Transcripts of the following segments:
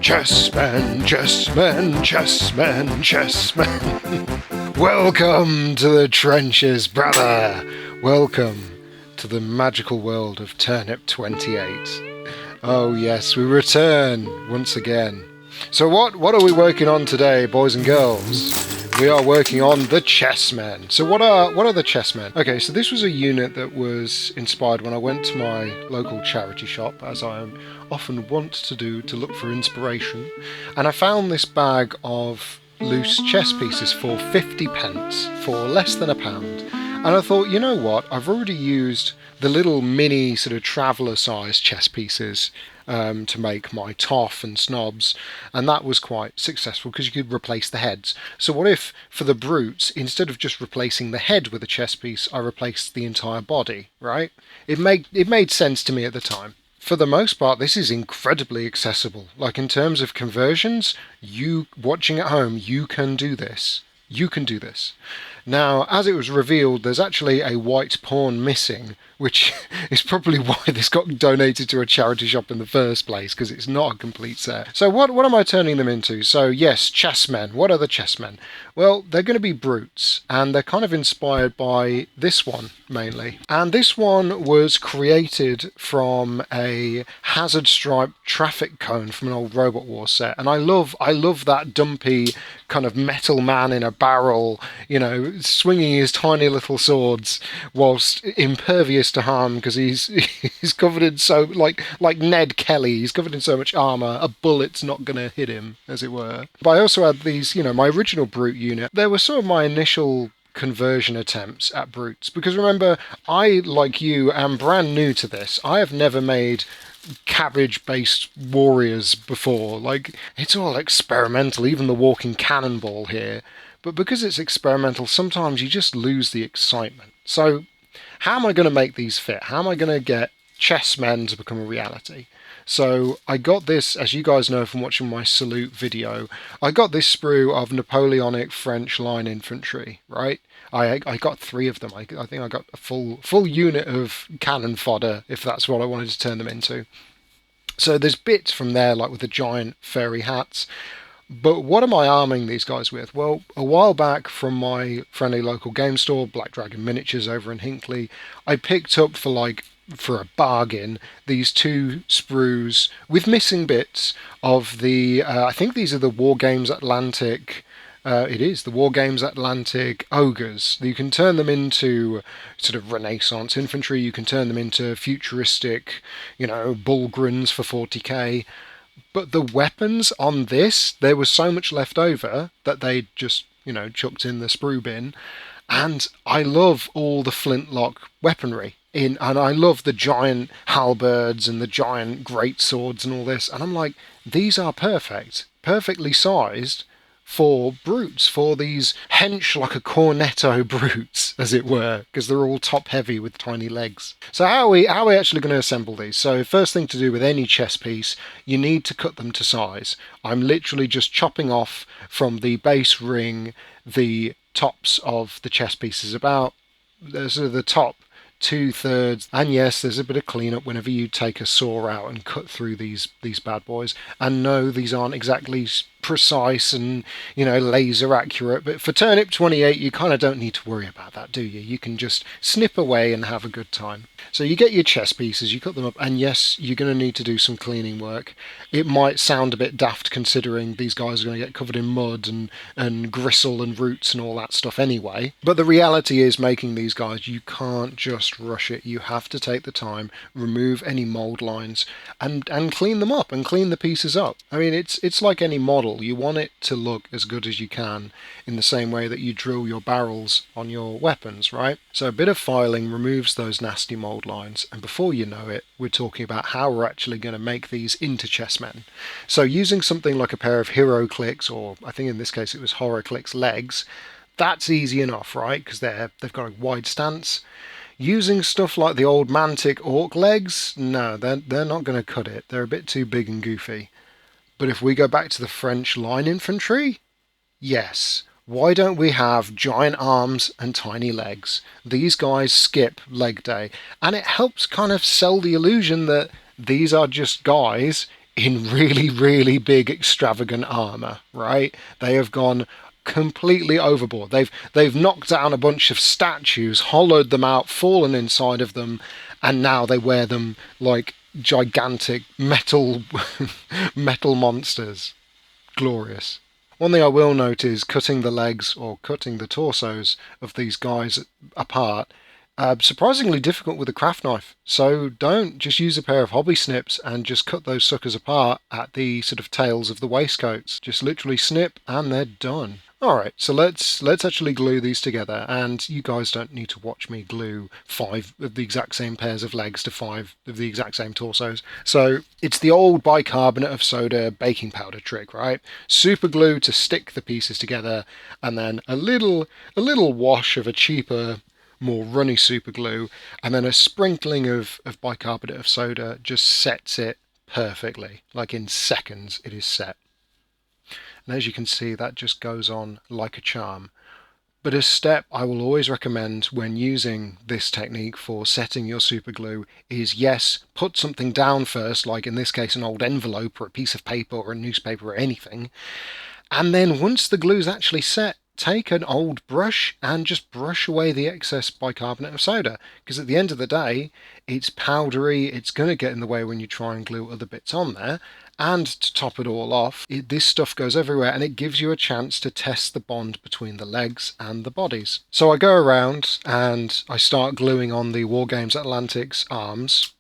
Chessmen, chessmen, chessmen, chessmen. Welcome to the trenches, brother. Welcome to the magical world of Turnip28. Oh yes, we return once again. So what are we working on today, boys and girls? We are working on the Chessmen. So what are the Chessmen? Okay, so this was a unit that was inspired when I went to my local charity shop, as I often want to do, to look for inspiration. And I found this bag of loose chess pieces for 50 pence, for less than £1. And I thought, you know what, I've already used the little mini sort of traveller size chess pieces to make my toff and snobs, and that was quite successful because you could replace the heads. So what if, for the brutes, instead of just replacing the head with a chess piece, I replaced the entire body, right? It made sense to me at the time. For the most part, this is incredibly accessible. Like, in terms of conversions, you watching at home, you can do this. You can do this. Now, as it was revealed, there's actually a white pawn missing, which is probably why this got donated to a charity shop in the first place, because it's not a complete set. So what am I turning them into? So yes, chessmen. What are the chessmen? Well, they're going to be brutes, and they're kind of inspired by this one, mainly. And this one was created from a hazard stripe traffic cone from an old Robot Wars set. And I love that dumpy kind of metal man in a barrel, you know, swinging his tiny little swords whilst impervious to harm, because he's covered in so, like Ned Kelly, he's covered in so much armour, a bullet's not going to hit him, as it were. But I also had these, you know, my original brute unit. There were sort of my initial conversion attempts at brutes, because remember, I, like you, am brand new to this. I have never made cabbage-based warriors before. Like, it's all experimental, even the walking cannonball here. But because it's experimental, sometimes you just lose the excitement. So how am I going to make these fit? How am I going to get chessmen to become a reality? So I got this, as you guys know from watching my salute video, I got this sprue of Napoleonic French line infantry, right? I got 3 of them. I think I got a full unit of cannon fodder, if that's what I wanted to turn them into. So there's bits from there, like with the giant furry hats. But what am I arming these guys with? Well, a while back from my friendly local game store, Black Dragon Miniatures over in Hinckley, I picked up for a bargain, these 2 sprues with missing bits of the, I think these are the Wargames Atlantic. It is the Wargames Atlantic ogres. You can turn them into sort of Renaissance infantry. You can turn them into futuristic, you know, Bulgrins for 40k. But the weapons on this, there was so much left over that they just, you know, chucked in the sprue bin. And I love all the flintlock weaponry and I love the giant halberds and the giant great swords and all this. And I'm like, these are perfectly sized for brutes, for these hench like a cornetto brutes, as it were, because they're all top heavy with tiny legs. So how are we actually going to assemble these? So first thing to do with any chess piece, you need to cut them to size. I'm literally just chopping off from the base ring the tops of the chess pieces, about sort of the top 2/3, and yes, there's a bit of cleanup whenever you take a saw out and cut through these bad boys. And no, these aren't exactly precise and, you know, laser accurate, but for Turnip28 you kind of don't need to worry about that, do you? You can just snip away and have a good time. So you get your chess pieces, you cut them up, and yes, you're going to need to do some cleaning work. It might sound a bit daft considering these guys are going to get covered in mud and gristle and roots and all that stuff anyway, but the reality is, making these guys, you can't just rush it. You have to take the time, remove any mold lines, and clean them up and clean the pieces up. I mean, it's like any model. You want it to look as good as you can, in the same way that you drill your barrels on your weapons, right? So a bit of filing removes those nasty mold lines, and before you know it, we're talking about how we're actually going to make these into chessmen. So using something like a pair of Hero Clicks, or I think in this case it was Horror Clicks legs, that's easy enough, right? Because they've got a wide stance. Using stuff like the old Mantic Orc legs, no, they're not going to cut it. They're a bit too big and goofy. But if we go back to the French line infantry, yes. Why don't we have giant arms and tiny legs? These guys skip leg day, and it helps kind of sell the illusion that these are just guys in really, really big, extravagant armor, right? They have gone completely overboard. They've knocked down a bunch of statues, hollowed them out, fallen inside of them, and now they wear them like gigantic metal metal monsters. Glorious. One thing I will note is cutting the legs or cutting the torsos of these guys apart. Surprisingly difficult with a craft knife. So don't just use a pair of hobby snips and just cut those suckers apart at the sort of tails of the waistcoats. Just literally snip and they're done. Alright, so let's actually glue these together, and you guys don't need to watch me glue 5 of the exact same pairs of legs to 5 of the exact same torsos. So it's the old bicarbonate of soda baking powder trick, right? Super glue to stick the pieces together, and then a little wash of a cheaper, more runny super glue, and then a sprinkling of bicarbonate of soda just sets it perfectly. Like in seconds it is set. And as you can see, that just goes on like a charm. But a step I will always recommend when using this technique for setting your super glue is, yes, put something down first, like in this case an old envelope or a piece of paper or a newspaper or anything, and then once the glue's actually set, take an old brush and just brush away the excess bicarbonate of soda, because at the end of the day it's powdery, it's going to get in the way when you try and glue other bits on there. And to top it all off, this stuff goes everywhere and it gives you a chance to test the bond between the legs and the bodies. So I go around and I start gluing on the Wargames Atlantic's arms,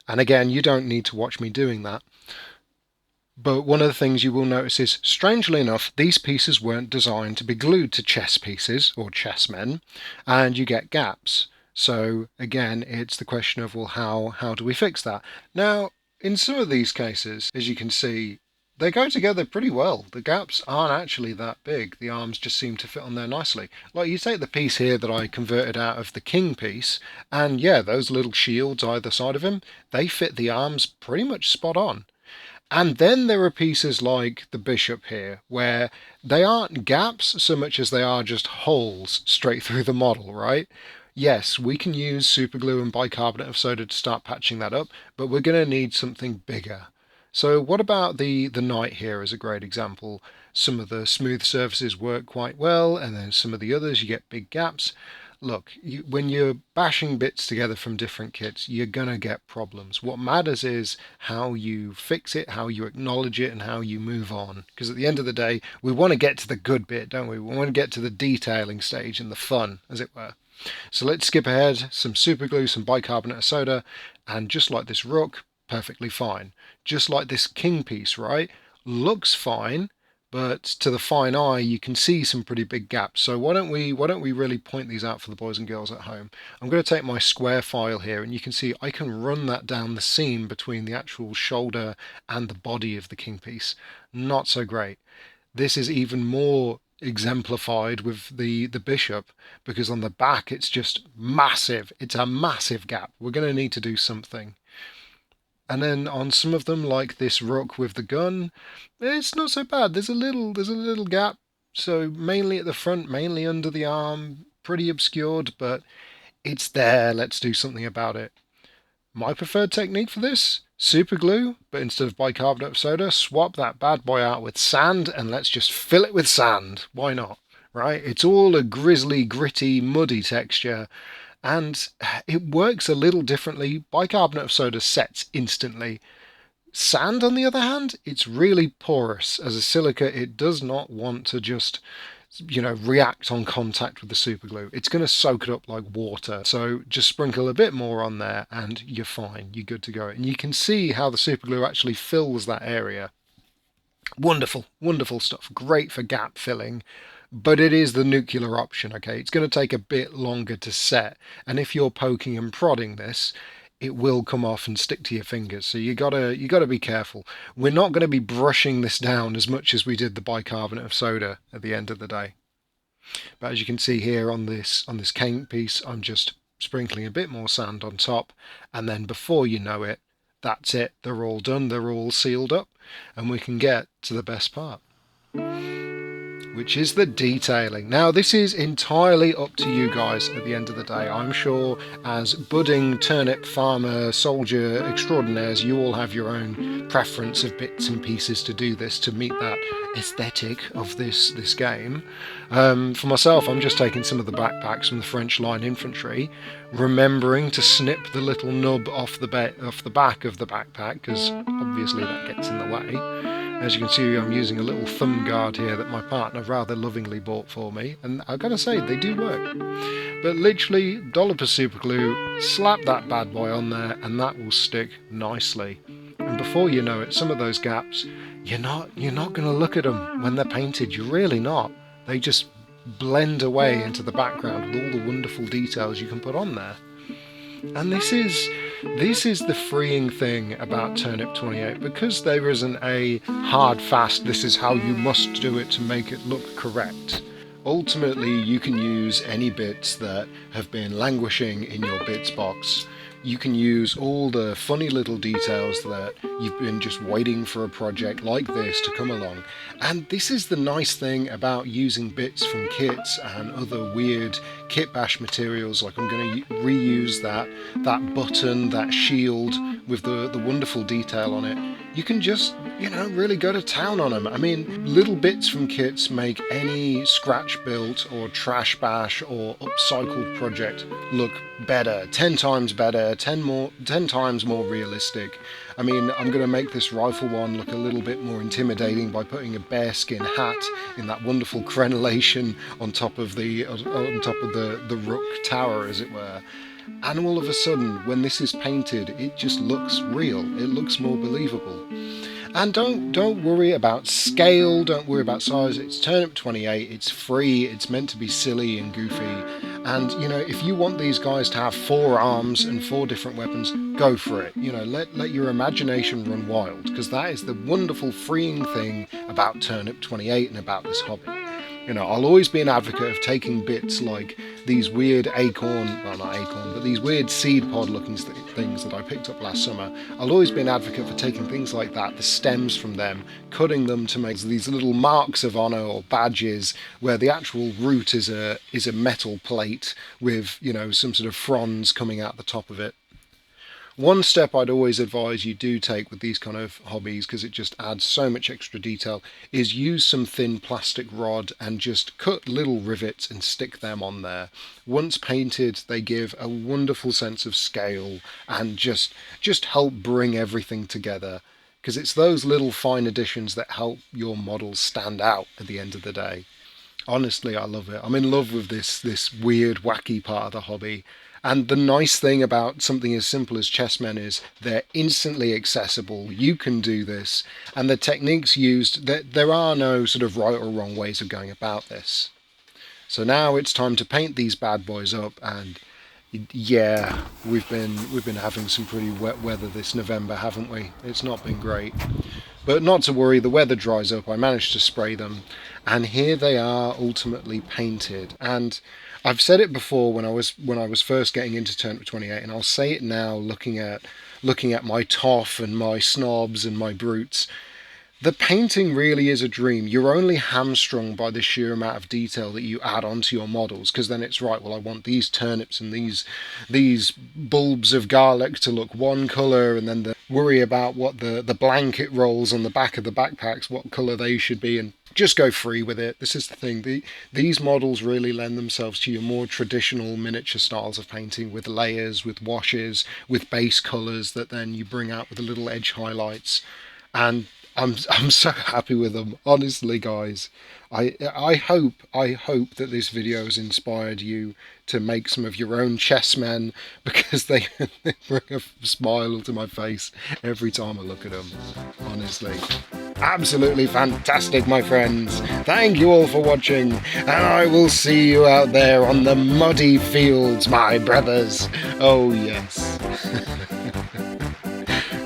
and again, you don't need to watch me doing that. But one of the things you will notice is, strangely enough, these pieces weren't designed to be glued to chess pieces or chessmen, and you get gaps. So again, it's the question of, well, how do we fix that? Now, in some of these cases, as you can see, they go together pretty well. The gaps aren't actually that big. The arms just seem to fit on there nicely. Like, you take the piece here that I converted out of the king piece, and yeah, those little shields either side of him, they fit the arms pretty much spot on. And then there are pieces like the bishop here, where they aren't gaps so much as they are just holes straight through the model, right? Yes, we can use superglue and bicarbonate of soda to start patching that up, but we're going to need something bigger. So what about the knight here as a great example? Some of the smooth surfaces work quite well, and then some of the others you get big gaps. Look, when you're bashing bits together from different kits, you're going to get problems. What matters is how you fix it, how you acknowledge it, and how you move on. Because at the end of the day, we want to get to the good bit, don't we? We want to get to the detailing stage and the fun, as it were. So let's skip ahead, some super glue, some bicarbonate of soda, and just like this rook, perfectly fine. Just like this king piece, right? Looks fine, but to the fine eye you can see some pretty big gaps. So why don't we really point these out for the boys and girls at home? I'm going to take my square file here, and you can see I can run that down the seam between the actual shoulder and the body of the king piece. Not so great. This is even more exemplified with the bishop, because on the back it's just massive. It's a massive gap. We're going to need to do something. And then on some of them, like this rook with the gun, it's not so bad. There's a little gap. So mainly at the front, mainly under the arm, pretty obscured, but it's there. Let's do something about it. My preferred technique for this, super glue, but instead of bicarbonate of soda, swap that bad boy out with sand and let's just fill it with sand. Why not? Right? It's all a grisly, gritty, muddy texture, and it works a little differently. Bicarbonate of soda sets instantly. Sand, on the other hand, it's really porous. As a silica, it does not want to just, react on contact with the superglue. It's going to soak it up like water. So just sprinkle a bit more on there and you're fine. You're good to go. And you can see how the superglue actually fills that area. Wonderful, wonderful stuff. Great for gap filling. But it is the nuclear option, okay? It's going to take a bit longer to set. And if you're poking and prodding this, it will come off and stick to your fingers. So you gotta be careful. We're not going to be brushing this down as much as we did the bicarbonate of soda at the end of the day. But as you can see here on this cane piece, I'm just sprinkling a bit more sand on top, and then before you know it, that's it. They're all done. They're all sealed up, and we can get to the best part. which is the detailing. Now, this is entirely up to you guys at the end of the day. I'm sure as budding turnip farmer, soldier extraordinaires, you all have your own preference of bits and pieces to do this to meet that aesthetic of this game. For myself, I'm just taking some of the backpacks from the French line infantry, remembering to snip the little nub off the back of the backpack, because obviously that gets in the way. As you can see, I'm using a little thumb guard here that my partner rather lovingly bought for me, and I've got to say, they do work. But literally, dollop of super glue, slap that bad boy on there, and that will stick nicely. And before you know it, some of those gaps, you're not going to look at them when they're painted. You're really not. They just blend away into the background with all the wonderful details you can put on there. And this is the freeing thing about Turnip28, because there isn't a hard, fast, this is how you must do it to make it look correct. Ultimately, you can use any bits that have been languishing in your bits box. You can use all the funny little details that you've been just waiting for a project like this to come along. And this is the nice thing about using bits from kits and other weird kit bash materials. Like, I'm going to reuse that button, that shield with the wonderful detail on it. You can just, really go to town on them. I mean, little bits from kits make any scratch built or trash bash or upcycled project look better, 10 times better, 10 times more realistic. I mean, I'm going to make this rifle one look a little bit more intimidating by putting a bearskin hat in that wonderful crenellation on top of the rook tower, as it were. And all of a sudden, when this is painted, it just looks real. It looks more believable. And don't worry about scale, don't worry about size. It's Turnip28, it's free, it's meant to be silly and goofy. And, if you want these guys to have 4 arms and 4 different weapons, go for it. Let your imagination run wild, because that is the wonderful freeing thing about Turnip28 and about this hobby. I'll always be an advocate of taking bits like these weird these weird seed pod looking things that I picked up last summer. I'll always be an advocate for taking things like that, the stems from them, cutting them to make these little marks of honor or badges, where the actual root is a metal plate with, some sort of fronds coming out the top of it. One step I'd always advise you do take with these kind of hobbies, because it just adds so much extra detail, is use some thin plastic rod and just cut little rivets and stick them on there. Once painted, they give a wonderful sense of scale and just help bring everything together, because it's those little fine additions that help your models stand out at the end of the day. Honestly, I love it. I'm in love with this weird, wacky part of the hobby. And the nice thing about something as simple as Chessmen is they're instantly accessible. You can do this. And the techniques used, there are no sort of right or wrong ways of going about this. So now it's time to paint these bad boys up. And yeah, we've been having some pretty wet weather this November, haven't we? It's not been great. But not to worry, the weather dries up. I managed to spray them. And here they are ultimately painted. And I've said it before when I was first getting into Turnip28, and I'll say it now looking at my toff and my snobs and my brutes. The painting really is a dream. You're only hamstrung by the sheer amount of detail that you add onto your models, because then it's right, well, I want these turnips and these bulbs of garlic to look one colour, and then worry about what the blanket rolls on the back of the backpacks, what colour they should be, and just go free with it. This is the thing. These models really lend themselves to your more traditional miniature styles of painting, with layers, with washes, with base colours that then you bring out with the little edge highlights. And I'm so happy with them, honestly, guys. I hope that this video has inspired you to make some of your own chessmen, because they bring a smile to my face every time I look at them, honestly. Absolutely fantastic, my friends. Thank you all for watching, and I will see you out there on the muddy fields, my brothers. Oh yes.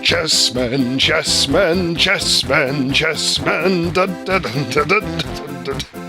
Chessmen, chessmen, chessmen, chessmen. Dun, dun, dun, dun, dun, dun, dun.